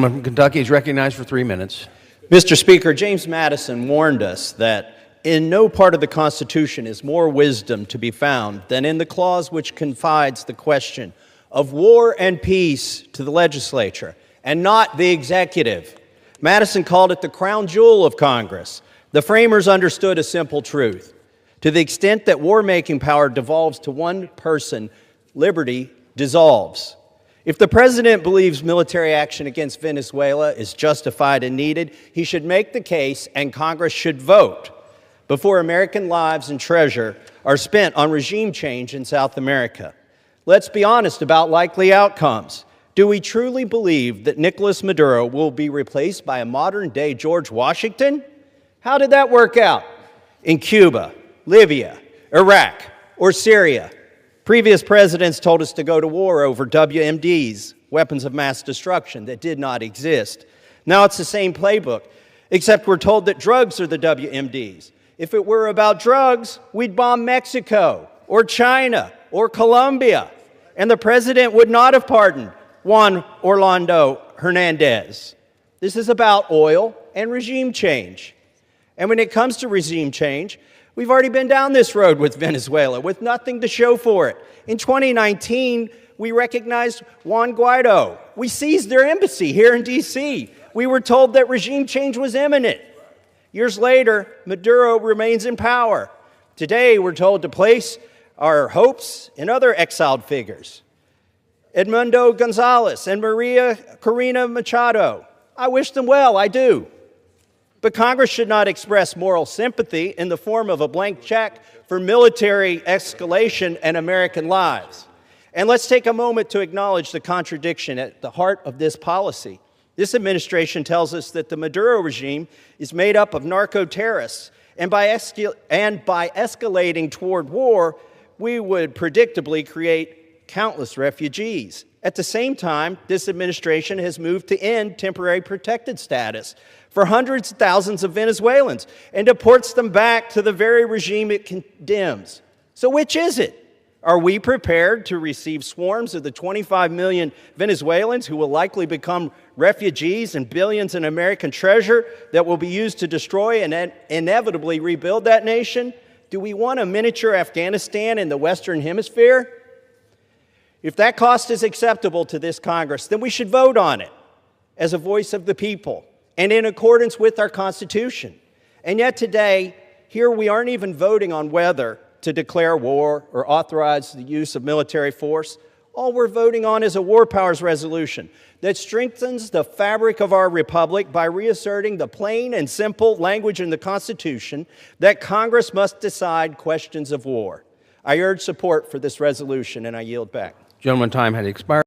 Gentleman from Kentucky is recognized for 3 minutes. Mr. Speaker, James Madison warned us that in no part of the Constitution is more wisdom to be found than in the clause which confides the question of war and peace to the legislature and not the executive. Madison called it the crown jewel of Congress. The framers understood a simple truth. To the extent that war-making power devolves to one person, liberty dissolves. If the president believes military action against Venezuela is justified and needed, he should make the case and Congress should vote before American lives and treasure are spent on regime change in South America. Let's be honest about likely outcomes. Do we truly believe that Nicolas Maduro will be replaced by a modern-day George Washington? How did that work out in Cuba, Libya, Iraq, or Syria? Previous presidents told us to go to war over WMDs, weapons of mass destruction, that did not exist. Now it's the same playbook, except we're told that drugs are the WMDs. If it were about drugs, we'd bomb Mexico or China or Colombia, and the president would not have pardoned Juan Orlando Hernandez. This is about oil and regime change. And when it comes to regime change, we've already been down this road with Venezuela with nothing to show for it. In 2019, we recognized Juan Guaido. We seized their embassy here in D.C. We were told that regime change was imminent. Years later, Maduro remains in power. Today, we're told to place our hopes in other exiled figures. Edmundo Gonzalez and Maria Corina Machado. I wish them well, I do. But Congress should not express moral sympathy in the form of a blank check for military escalation and American lives. And let's take a moment to acknowledge the contradiction at the heart of this policy. This administration tells us that the Maduro regime is made up of narco-terrorists, and by escalating toward war, we would predictably create countless refugees. At the same time, this administration has moved to end temporary protected status for hundreds of thousands of Venezuelans and deports them back to the very regime it condemns. So which is it? Are we prepared to receive swarms of the 25 million Venezuelans who will likely become refugees and billions in American treasure that will be used to destroy and inevitably rebuild that nation? Do we want a miniature Afghanistan in the Western Hemisphere? If that cost is acceptable to this Congress, then we should vote on it as a voice of the people and in accordance with our Constitution. And yet today, here we aren't even voting on whether to declare war or authorize the use of military force. All we're voting on is a war powers resolution that strengthens the fabric of our republic by reasserting the plain and simple language in the Constitution that Congress must decide questions of war. I urge support for this resolution, and I yield back. Gentleman, time has expired.